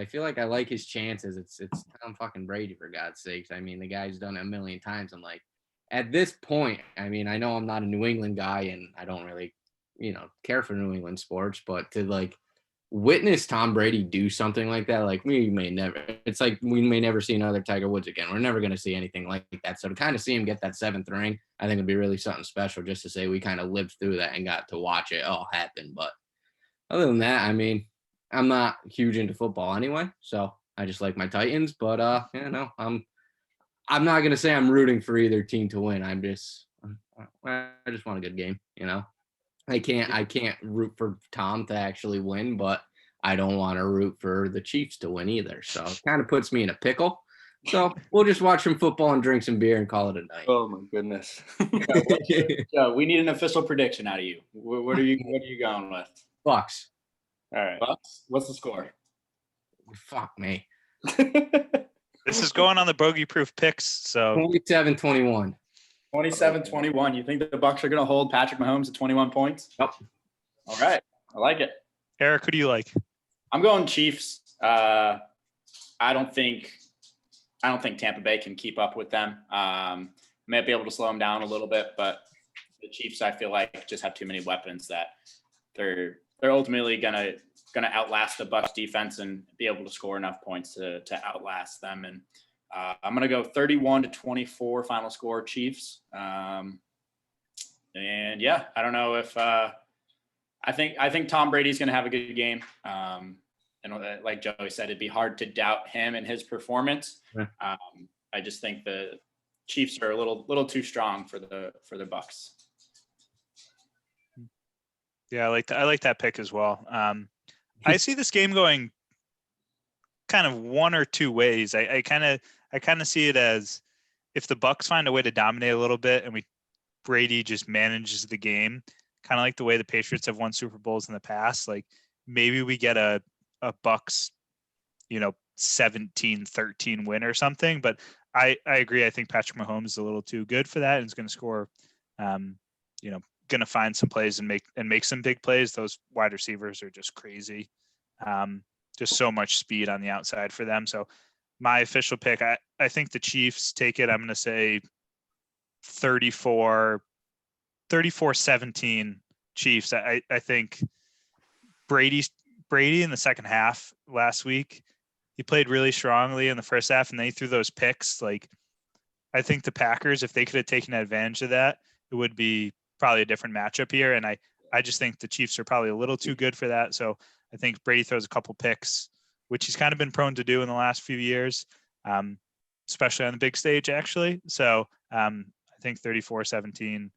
feel like I like his chances. It's Tom fucking Brady, for God's sakes. I mean, the guy's done it a million times. I'm like, at this point, I mean, I know I'm not a New England guy, and I don't really, care for New England sports, but to like witness Tom Brady do something like that, like we may never see another Tiger Woods again. We're never going to see anything like that. So to kind of see him get that 7th ring, I think it'd be really something special, just to say we kind of lived through that and got to watch it all happen. But other than that, I mean, I'm not huge into football anyway, so I just like my Titans. But I'm not going to say I'm rooting for either team to win. I just want a good game, I can't root for Tom to actually win, but I don't want to root for the Chiefs to win either. So it kind of puts me in a pickle. So we'll just watch some football and drink some beer and call it a night. Oh my goodness. So we need an official prediction out of you. What are you going with? Bucks. All right. Bucks. What's the score? Fuck me. This is going on the bogey proof picks. So 27-21. 27-21. You think the Bucks are going to hold Patrick Mahomes at 21 points? Yep. All right. I like it. Eric, who do you like? I'm going Chiefs. I don't think Tampa Bay can keep up with them. Might be able to slow them down a little bit, but the Chiefs, I feel like, just have too many weapons that they're ultimately gonna outlast the Bucks defense and be able to score enough points to outlast them. And I'm going to go 31-24 final score Chiefs. And yeah, I don't know if I think Tom Brady's going to have a good game. And like Joey said, it'd be hard to doubt him and his performance. Yeah. I just think the Chiefs are a little too strong for the Bucks. Yeah, I like that pick as well. I see this game going kind of one or two ways. I kind of see it as if the Bucks find a way to dominate a little bit and Brady just manages the game, kind of like the way the Patriots have won Super Bowls in the past. Like maybe we get a Bucks, 17-13 win or something. But I agree. I think Patrick Mahomes is a little too good for that and is going to score, going to find some plays and make some big plays. Those wide receivers are just crazy. Just so much speed on the outside for them. So my official pick, I think the Chiefs take it. I'm going to say 34-17 Chiefs. I think Brady in the second half last week, he played really strongly in the first half, and then he threw those picks. Like, I think the Packers, if they could have taken advantage of that, it would be probably a different matchup here. And I just think the Chiefs are probably a little too good for that. So I think Brady throws a couple picks, which he's kind of been prone to do in the last few years, especially on the big stage, actually. So I think 34-17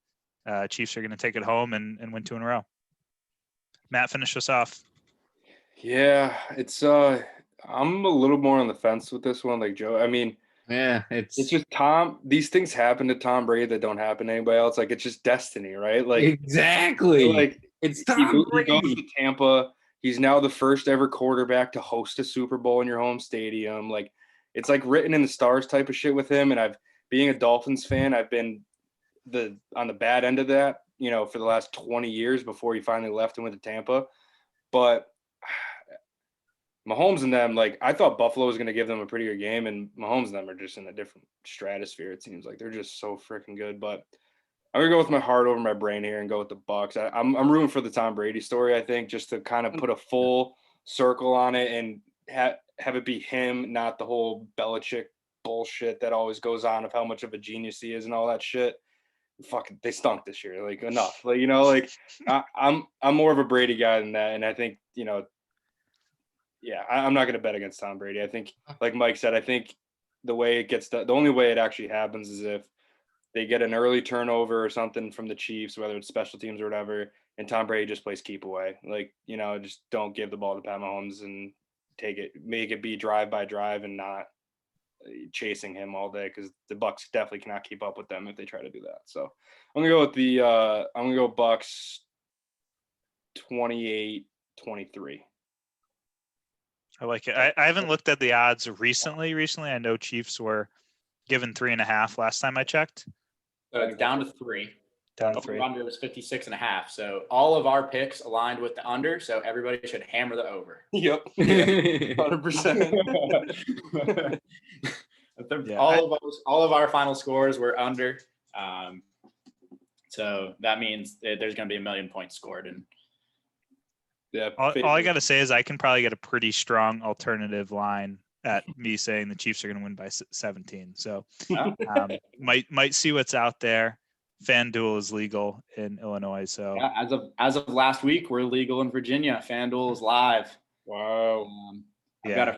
Chiefs are going to take it home and win 2 in a row. Matt, finish us off. Yeah, it's I'm a little more on the fence with this one, like Joe. I mean, Yeah, it's just Tom. These things happen to Tom Brady that don't happen to anybody else. Like, it's just destiny, right? Like, exactly. like It's Tom he goes Brady. to Tampa. He's now the first ever quarterback to host a Super Bowl in your home stadium. Like, it's like written in the stars type of shit with him. And being a Dolphins fan, I've been on the bad end of that, for the last 20 years before he finally left and went to Tampa. But Mahomes and them, like, I thought Buffalo was going to give them a pretty good game, and Mahomes and them are just in a different stratosphere. It seems like they're just so freaking good. But I'm gonna go with my heart over my brain here and go with the Bucks. I'm rooting for the Tom Brady story. I think just to kind of put a full circle on it and have it be him, not the whole Belichick bullshit that always goes on of how much of a genius he is and all that shit. Fucking, they stunk this year. Like, enough. Like, I'm more of a Brady guy than that, and I think yeah, I'm not going to bet against Tom Brady. I think, like Mike said, I think the way it gets done, the only way it actually happens is if they get an early turnover or something from the Chiefs, whether it's special teams or whatever, and Tom Brady just plays keep away. Like, just don't give the ball to Pat Mahomes and make it be drive by drive and not chasing him all day, because the Bucks definitely cannot keep up with them if they try to do that. So I'm gonna go Bucks 28-23. I like it. I haven't looked at the odds recently. I know Chiefs were given 3.5 last time I checked. So it's down to 3. Down to 3. Under was 56.5. So all of our picks aligned with the under. So everybody should hammer the over. Yep. 100%. All of our final scores were under. So that means there's going to be 1 million points scored. And yeah, all I got to say is I can probably get a pretty strong alternative line at me saying the Chiefs are going to win by 17. So might see what's out there. FanDuel is legal in Illinois. So yeah, as of last week, we're legal in Virginia. FanDuel is live. Wow. I've got a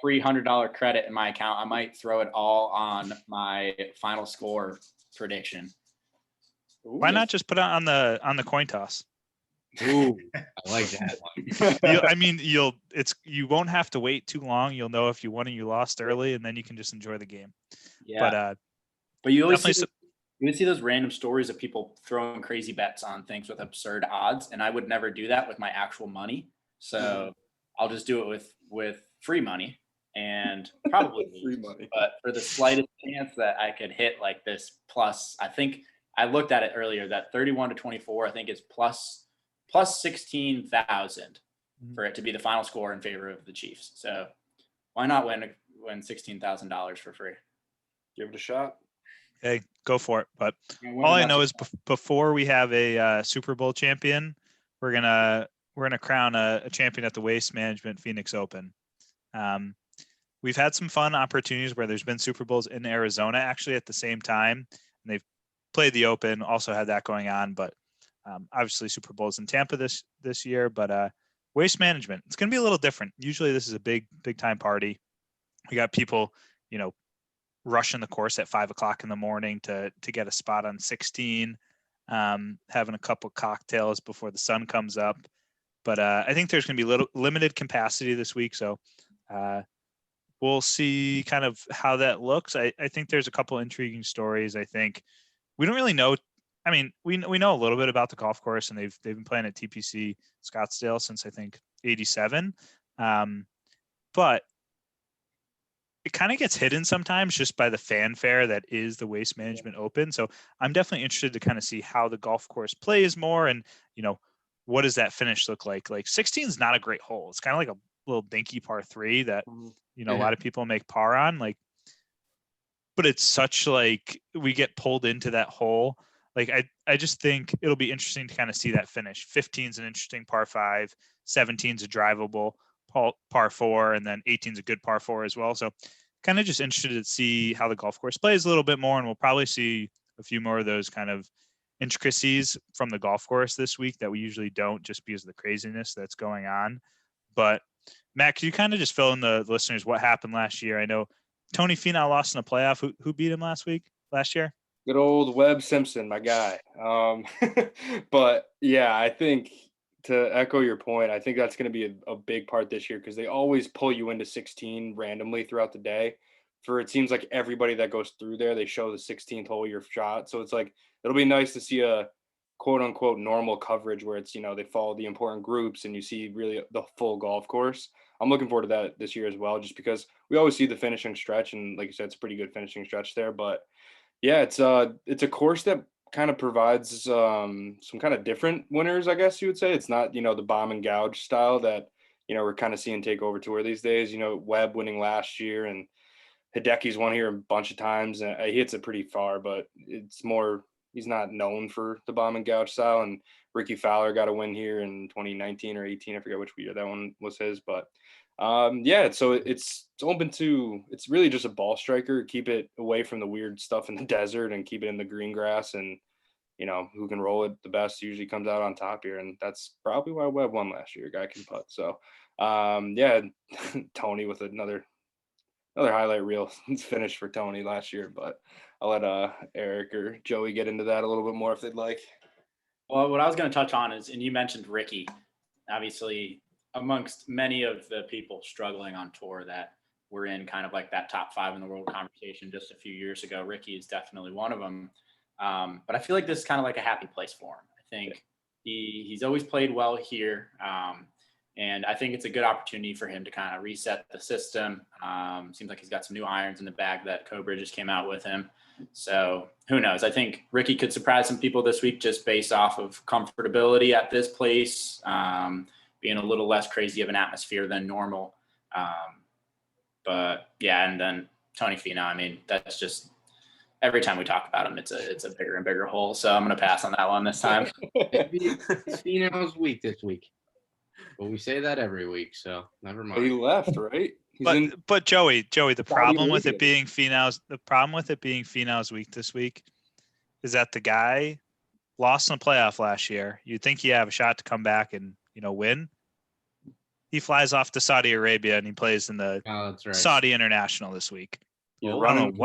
free $100 credit in my account. I might throw it all on my final score prediction. Why not just put it on the coin toss? Ooh, I like that one. You won't have to wait too long. You'll know if you won or you lost early, and then you can just enjoy the game. Yeah. But you always see those random stories of people throwing crazy bets on things with absurd odds, and I would never do that with my actual money. So I'll just do it with free money and probably free money. But for the slightest chance that I could hit like this plus, I think I looked at it earlier, that 31-24, I think is plus 16,000 for it to be the final score in favor of the Chiefs. So why not win $16,000 for free? Give it a shot. Hey, go for it. But all I know is before we have a Super Bowl champion, we're gonna crown a champion at the Waste Management Phoenix Open. We've had some fun opportunities where there's been Super Bowls in Arizona actually at the same time, and they've played the Open, also had that going on. But obviously Super Bowls in Tampa this year. But Waste Management, it's gonna be a little different. Usually this is a big time party. We got people, rushing the course at 5:00 in the morning to get a spot on 16, having a couple cocktails before the sun comes up. But I think there's going to be limited capacity this week. So we'll see kind of how that looks. I think there's a couple intriguing stories. I think we don't really know. I mean, we know a little bit about the golf course, and they've been playing at TPC Scottsdale since I think '87. But it kind of gets hidden sometimes just by the fanfare that is the Waste Management Open. So I'm definitely interested to kind of see how the golf course plays more, and what does that finish look like? Like 16 is not a great hole. It's kind of like a little dinky par 3 that a lot of people make par on. Like, but it's such like we get pulled into that hole. Like I just think it'll be interesting to kind of see that finish. 15 is an interesting par 5, 17 is a drivable par 4, and then 18 is a good par 4 as well. So kind of just interested to see how the golf course plays a little bit more, and we'll probably see a few more of those kind of intricacies from the golf course this week that we usually don't, just because of the craziness that's going on. But Matt, could you kind of just fill in the listeners what happened last year? I know Tony Finau lost in the playoff. Who beat him last year? Good old Webb Simpson, my guy. But yeah, I think to echo your point, I think that's going to be a big part this year, because they always pull you into 16 randomly throughout the day. It seems like everybody that goes through there, they show the 16th hole your shot. So it's like, it'll be nice to see a quote unquote normal coverage where it's, they follow the important groups and you see really the full golf course. I'm looking forward to that this year as well, just because we always see the finishing stretch, and like you said, it's a pretty good finishing stretch there. But yeah, it's a course that kind of provides some kind of different winners, I guess you would say. It's not, the bomb and gouge style that, we're kind of seeing take over tour these days. Webb winning last year, and Hideki's won here a bunch of times, and he hits it pretty far, but it's more, he's not known for the bomb and gouge style. And Ricky Fowler got a win here in 2019 or 18. I forget which year that one was his, but yeah, so it's open to, it's really just a ball striker. Keep it away from the weird stuff in the desert and keep it in the green grass, and who can roll it the best usually comes out on top here. And that's probably why Webb won last year. Guy can putt. So yeah, Tony with another highlight reel finish for Tony last year, but I'll let Eric or Joey get into that a little bit more if they'd like. Well, what I was going to touch on is, and you mentioned Ricky, obviously amongst many of the people struggling on tour that were in kind of like that top 5 in the world conversation just a few years ago, Ricky is definitely one of them. But I feel like this is kind of like a happy place for him. I think he's always played well here. And I think it's a good opportunity for him to kind of reset the system. Seems like he's got some new irons in the bag that Cobra just came out with him. So who knows? I think Ricky could surprise some people this week just based off of comfortability at this place, being a little less crazy of an atmosphere than normal. But yeah, and then Tony Finau, I mean, that's just every time we talk about him, it's a bigger and bigger hole. So I'm going to pass on that one this time. It's Finau's week this week. But we say that every week, so never mind. He left, right? But Joey, the problem with it being Finau's week this week is that the guy lost in the playoff last year. You'd think he'd have a shot to come back and win. He flies off to Saudi Arabia and he plays in the Saudi International this week. I don't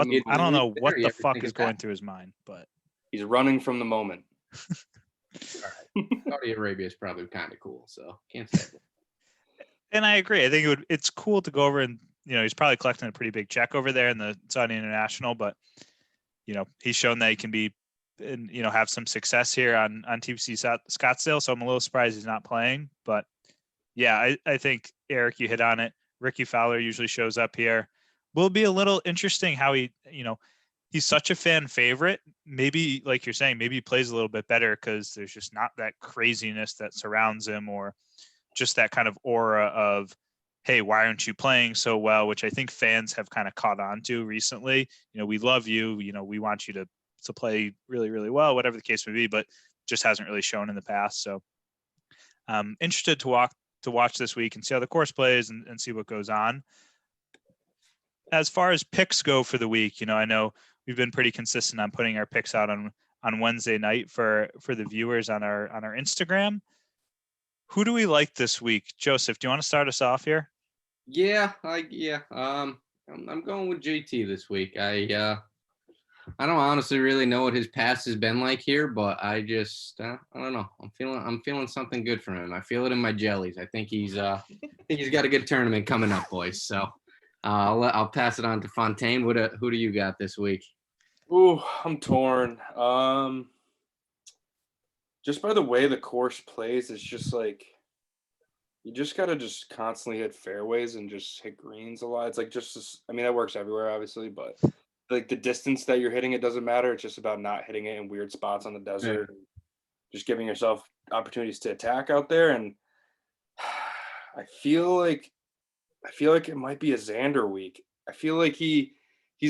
know what the fuck is going through his mind, but he's running from the moment. All right. Saudi Arabia is probably kind of cool, so can't say it. And I agree. I think it's cool to go over and he's probably collecting a pretty big check over there in the Saudi International, but he's shown that he can be and have some success here on TPC Scottsdale. So I'm a little surprised he's not playing, but yeah, I think Eric, you hit on it. Ricky Fowler usually shows up here. Will be a little interesting how he he's such a fan favorite. Maybe, like you're saying, maybe he plays a little bit better because there's just not that craziness that surrounds him, or just that kind of aura of, hey, why aren't you playing so well? Which I think fans have kind of caught on to recently. We love you. We want you to play really, really well, whatever the case may be, but just hasn't really shown in the past. So I'm interested to watch this week and see how the course plays and see what goes on. As far as picks go for the week, I know we've been pretty consistent on putting our picks out on Wednesday night for the viewers on our Instagram. Who do we like this week? Joseph, do you want to start us off here? Yeah. I'm going with JT this week. I don't honestly really know what his past has been like here, but I just I don't know. I'm feeling something good from him. I feel it in my jellies. I think he's got a good tournament coming up, boys. So I'll pass it on to Fontaine. Who do you got this week? Ooh, I'm torn. Just by the way the course plays, it's just like you just gotta just constantly hit fairways and just hit greens a lot. It's like I mean, that works everywhere, obviously, but like the distance that you're hitting it doesn't matter. It's just about not hitting it in weird spots on the desert. And just giving yourself opportunities to attack out there. And I feel like it might be a Xander week. I feel like he's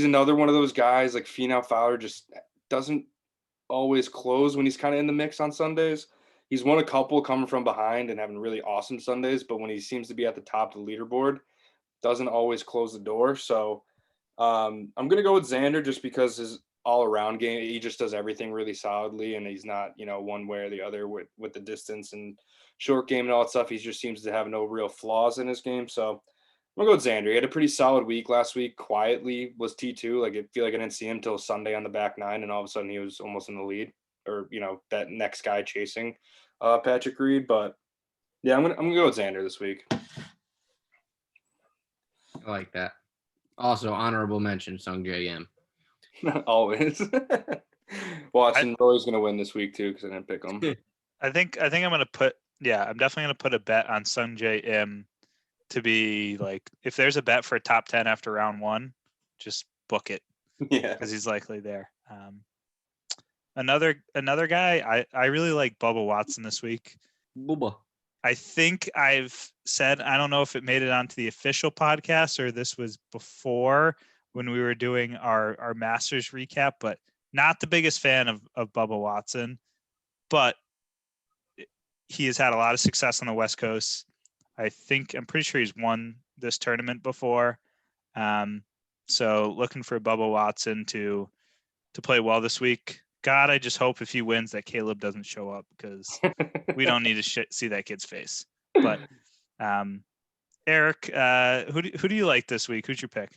another one of those guys like Finau Fowler just doesn't always close when he's kind of in the mix on Sundays. He's won a couple coming from behind and having really awesome Sundays, but when he seems to be at the top of the leaderboard, doesn't always close the door. So I'm gonna go with Xander just because his all around game, he just does everything really solidly, and he's not, one way or the other with the distance and short game and all that stuff. He just seems to have no real flaws in his game. So I'm gonna go with Xander. He had a pretty solid week last week. Quietly was T2. Like I feel like I didn't see him till Sunday on the back nine, and all of a sudden he was almost in the lead, or that next guy chasing Patrick Reed. But yeah, I'm gonna go with Xander this week. I like that. Also, honorable mention Sung J M. Always. Watson Roy's gonna win this week too because I didn't pick him. I think I'm gonna put I'm definitely gonna put a bet on Sung J M to be like, if there's a bet for a top 10 after round one, just book it. Yeah, because he's likely there. Another guy, I really like Bubba Watson this week. Bubba. I think I've said, I don't know if it made it onto the official podcast or this was before when we were doing our Masters recap, but not the biggest fan of Bubba Watson, but he has had a lot of success on the West Coast. I'm pretty sure he's won this tournament before. So looking for Bubba Watson to play well this week. God, I just hope if he wins that Caleb doesn't show up because we don't need to see that kid's face. But Eric, who do you like this week? Who's your pick?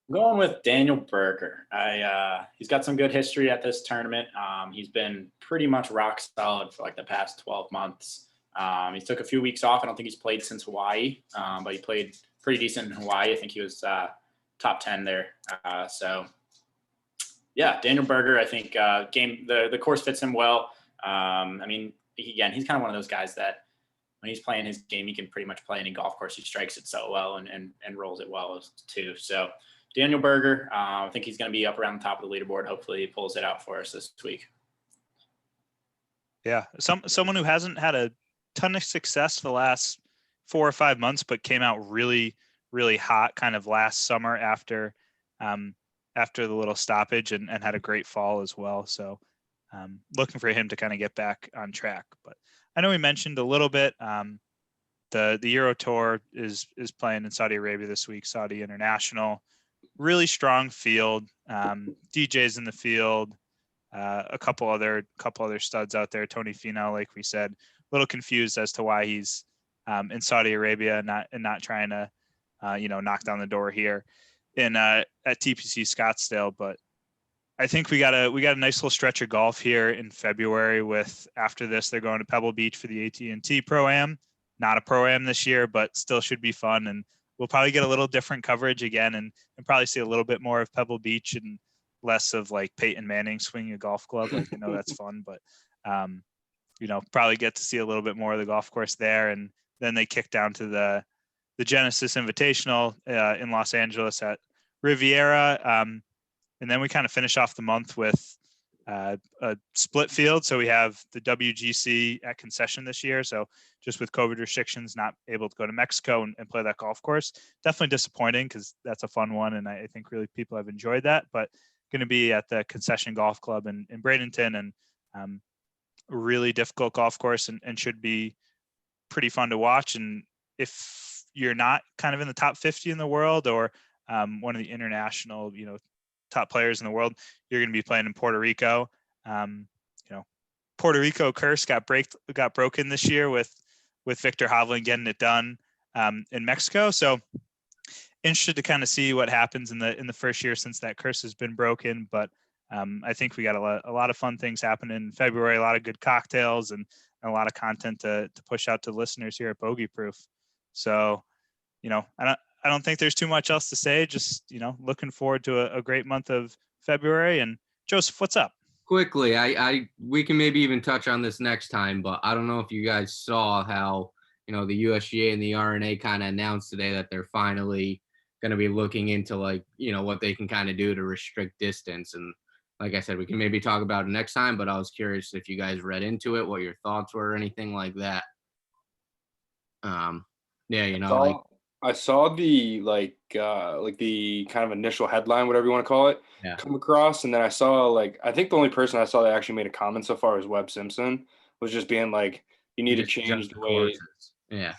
I'm going with Daniel Berger. He's got some good history at this tournament. He's been pretty much rock solid for like the past 12 months. He took a few weeks off. I don't think he's played since Hawaii, but he played pretty decent in Hawaii. I think he was top 10 there. So yeah, Daniel Berger, I think the course fits him well. I mean, he's kind of one of those guys that when he's playing his game, he can pretty much play any golf course. He strikes it so well and rolls it well too. So Daniel Berger, I think he's going to be up around the top of the leaderboard. Hopefully he pulls it out for us this week. Yeah, someone who hasn't had a ton of success the last 4 or 5 months, but came out really, really hot kind of last summer after the little stoppage and had a great fall as well. So looking for him to kind of get back on track. But I know we mentioned a little bit, the Euro Tour is playing in Saudi Arabia this week, Saudi International, really strong field, DJs in the field, a couple other studs out there. Tony Finau, like we said, a little confused as to why he's in Saudi Arabia and not trying to knock down the door here at TPC Scottsdale. But I think we got a nice little stretch of golf here in February. With after this, they're going to Pebble Beach for the AT&T Pro-Am. Not a Pro-Am this year, but still should be fun. And we'll probably get a little different coverage again, and probably see a little bit more of Pebble Beach and less of like Peyton Manning swinging a golf club. Like, that's fun, but probably get to see a little bit more of the golf course there. And then they kick down to the Genesis Invitational in Los Angeles at Riviera. And then we kind of finish off the month with a split field. So we have the WGC at Concession this year. So just with COVID restrictions, not able to go to Mexico and play that golf course. Definitely disappointing because that's a fun one. And I think really people have enjoyed that. But going to be at the Concession Golf Club in Bradenton, and really difficult golf course and should be pretty fun to watch. And if you're not kind of in the top 50 in the world or one of the international, top players in the world, you're going to be playing in Puerto Rico. Puerto Rico curse got broken this year with Victor Hovland getting it done in Mexico. So interested to kind of see what happens in the first year since that curse has been broken. But I think we got a lot of fun things happening in February, a lot of good cocktails and a lot of content to push out to listeners here at Bogey Proof. So, I I don't think there's too much else to say. Just, looking forward to a great month of February. And Joseph, what's up? Quickly, we can maybe even touch on this next time, but I don't know if you guys saw how, the USGA and the RNA kind of announced today that they're finally going to be looking into what they can kind of do to restrict distance. And like I said, we can maybe talk about it next time, but I was curious if you guys read into it, what your thoughts were, or anything like that. Yeah, I saw the the kind of initial headline, whatever you want to call it, come across, and then I saw I think the only person I saw that actually made a comment so far was Webb Simpson, was just being like, you need to change the way. Yeah.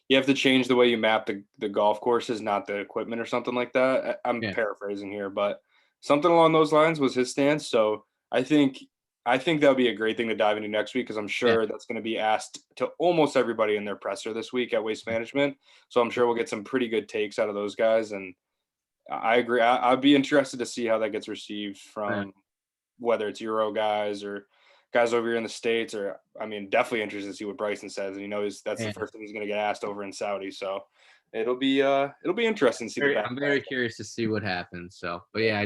You have to change the way you map the golf courses, not the equipment or something like that. I'm paraphrasing here, but something along those lines was his stance. So I think that would be a great thing to dive into next week, because I'm sure that's going to be asked to almost everybody in their presser this week at Waste Management. So I'm sure we'll get some pretty good takes out of those guys. And I agree. I'd be interested to see how that gets received from whether it's Euro guys or guys over here in the States, or definitely interested to see what Bryson says. And that's the first thing he's going to get asked over in Saudi. So it'll be interesting to see. I'm very curious to see what happens. So, but yeah,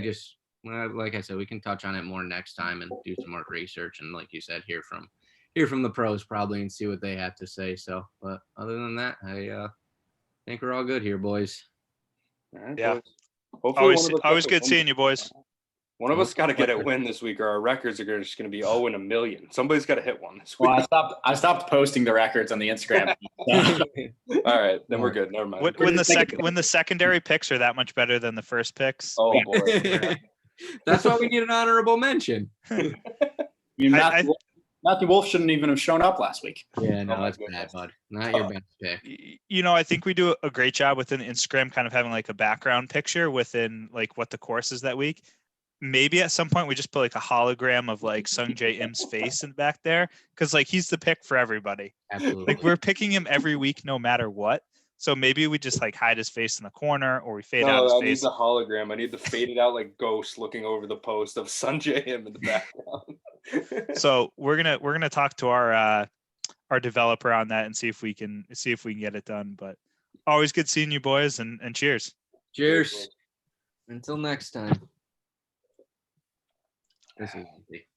like I said, we can touch on it more next time and do some more research. And like you said, hear from the pros probably and see what they have to say. So, but other than that, I think we're all good here, boys. All right, yeah. Boys. Always good seeing you, boys. One of us got to get a win this week, or our records are just going to be 0-1,000,000. Somebody's got to hit one this week. Well, I stopped posting the records on the Instagram. All right, then we're good. Never mind. When the secondary picks are that much better than the first picks. Oh boy, that's why we need an honorable mention. Matthew Wolf shouldn't even have shown up last week. Yeah, no, that's bad, bud. Not your best pick. I think we do a great job within Instagram, kind of having a background picture within what the course is that week. Maybe at some point we just put a hologram of Sungjae Im's face in the back there, because he's the pick for everybody. Absolutely. We're picking him every week no matter what. So maybe we just hide his face in the corner, or we fade out his face. I need the hologram. I need the faded out ghost looking over the post of Sungjae Im in the background. So we're gonna talk to our developer on that and see if we can get it done. But always good seeing you, boys, and cheers. Cheers. Until next time. This is easy.